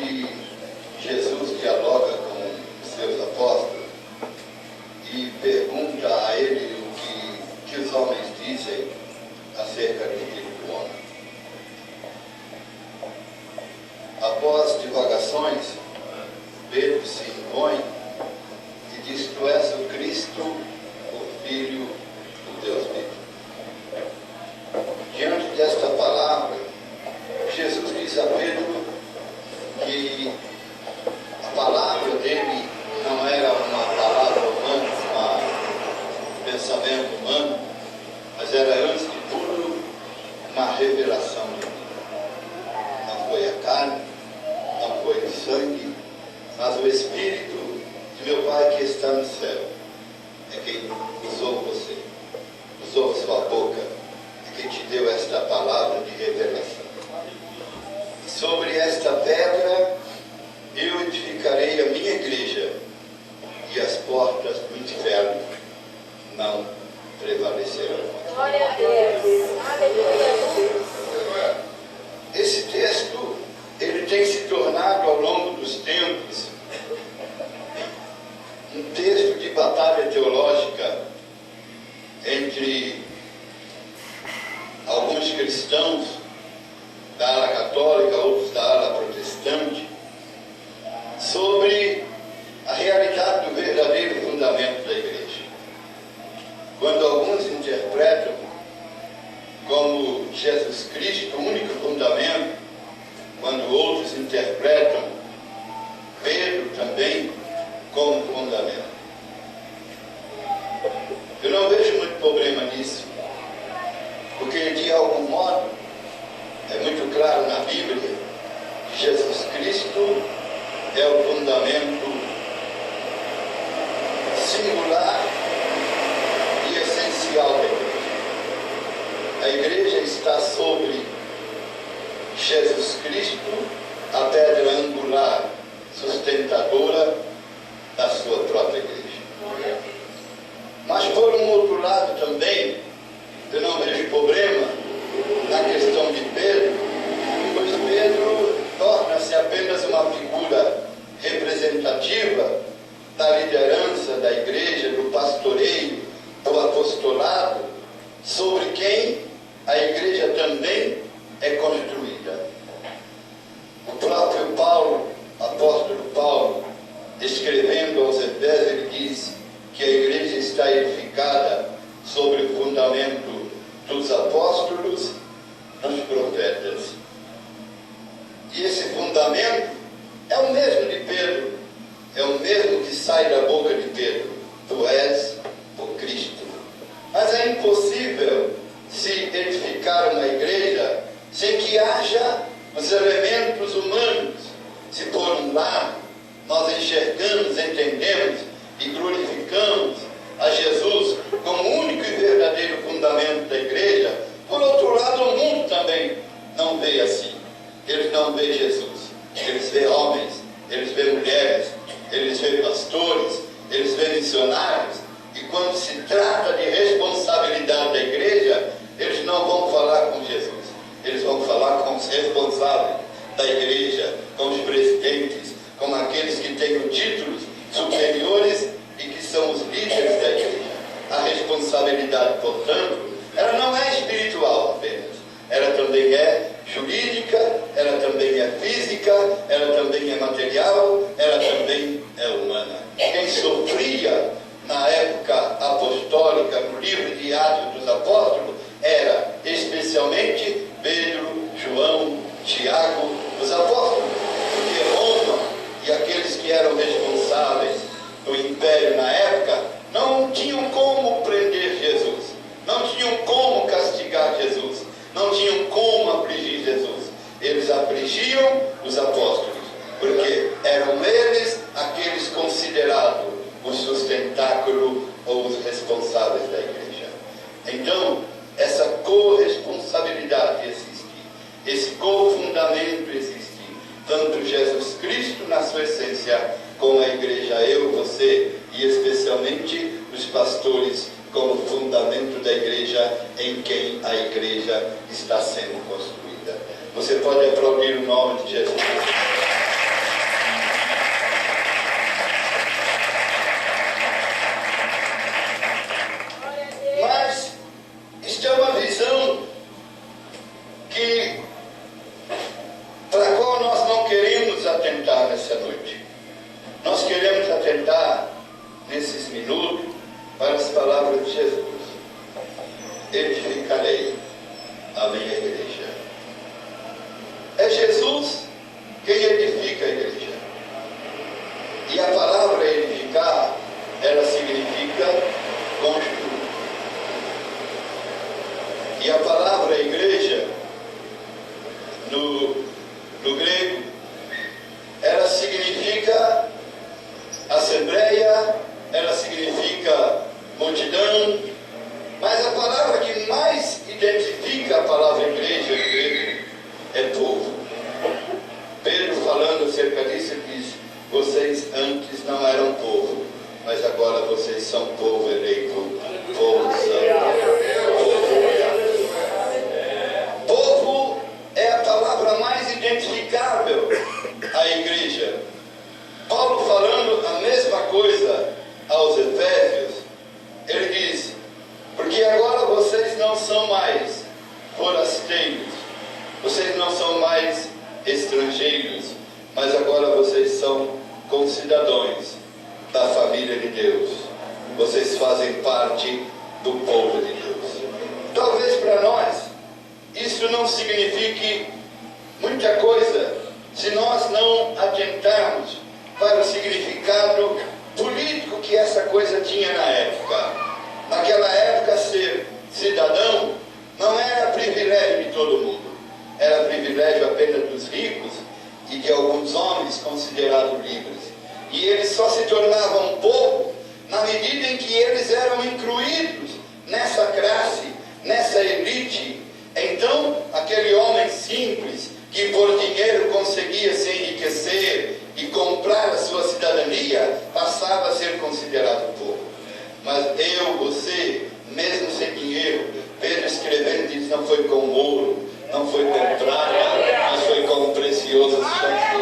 que Jesus dialoga com seus apóstolos e pergunta a ele o que os homens dizem acerca do Filho do Homem. Após divagações, Pedro se impõe e diz: tu és o Cristo, o Filho do Deus vivo. Diante desta palavra, Jesus diz a Pedro que a palavra dele não era uma palavra humana, um pensamento humano, mas era, antes de tudo, uma revelação de mim. Não foi a carne, não foi o sangue, mas o Espírito de meu Pai que está no céu é quem usou você, usou sua boca, é quem te deu esta palavra de revelação. Sobre esta pedra eu edificarei a minha igreja, e as portas do inferno não prevalecerão. Glória a Deus. Aleluia. Esse texto, ele tem se tornado ao longo dos tempos um texto de batalha teológica entre alguns cristãos da ala católica, outros da ala protestante, sobre a realidade do verdadeiro fundamento da igreja. Quando alguns interpretam como Jesus Cristo o único fundamento, quando outros interpretam Pedro também como fundamento. Eu não vejo muito problema nisso, porque de algum modo é muito claro na Bíblia que Jesus Cristo é o fundamento singular e essencial da igreja. A igreja está sobre Jesus Cristo, a pedra angular, sustentadora da sua própria igreja. Mas por um outro lado também, eu não vejo problema na questão de Pedro, pois Pedro torna-se apenas uma figura representativa da liderança da igreja, do pastoreio, do apostolado, sobre quem a igreja também é construída. O próprio Paulo, apóstolo Paulo, escrevendo aos Efésios, ele diz que a igreja está edificada sobre o fundamento dos apóstolos, dos profetas. E esse fundamento é o mesmo de Pedro, é o mesmo que sai da boca de Pedro: tu és o Cristo. Mas é impossível se edificar uma igreja sem que haja os elementos humanos. Se por um lado nós enxergamos, entendemos e glorificamos a Jesus como o único e verdadeiro fundamento da igreja, por outro lado o mundo também não vê assim. Eles não vê Jesus, eles vê homens, eles vê mulheres, eles vê pastores, eles vê missionários, e quando se trata de responsabilidade da igreja, eles não vão falar com Jesus, eles vão falar com os responsáveis da igreja, com os presidentes, com aqueles que têm títulos superiores e que são os líderes da igreja. A responsabilidade, portanto, ela não é espiritual apenas, ela também é jurídica, ela também é física, ela também é material, ela também é humana. Quem sofria na época apostólica, no livro de Atos dos Apóstolos, era especialmente Pedro, João, Tiago, os apóstolos, porque Roma e aqueles que eram responsáveis do império na época não tinham como prender Jesus, não tinham como castigar Jesus, não tinham como afligir Jesus. Eles afligiam os apóstolos, porque eram eles aqueles considerados o sustentáculo ou os responsáveis da igreja. Então, essa corresponsabilidade existe, esse cofundamento existe, tanto Jesus Cristo na sua essência, como a igreja, eu, você, e especialmente os pastores, como fundamento da igreja, em quem a igreja está sendo construída. Você pode aplaudir o nome de Jesus. atentar nesses minutos para as palavras de Jesus. Edificarei a minha igreja. É Jesus quem edifica a igreja. E a palavra edificar, ela significa construir. E a palavra igreja, no grego, ela significa assembleia, ela significa multidão, mas a palavra que mais identifica a palavra igreja no grego é povo. Pedro, falando acerca disso, diz: vocês antes não eram povo, mas agora vocês são povo eleito, povo santo. Povo é a palavra mais identificável à igreja. Paulo, falando a mesma coisa aos Efésios, ele diz: porque agora vocês não são mais forasteiros, vocês não são mais estrangeiros, mas agora vocês são concidadãos da família de Deus. Vocês fazem parte do povo de Deus. Talvez para nós isso não signifique muita coisa se nós não atentarmos para o significado político que essa coisa tinha na época. Naquela época, ser cidadão não era privilégio de todo mundo, era privilégio apenas dos ricos e de alguns homens considerados livres. E eles só se tornavam povo na medida em que eles eram incluídos nessa classe, nessa elite. Então, aquele homem simples que por dinheiro conseguia se enriquecer e comprar a sua cidadania, passava a ser considerado povo. Mas eu, você, mesmo sem dinheiro, Pedro escrevendo diz: não foi com ouro, não foi com prata, mas foi com precioso sangue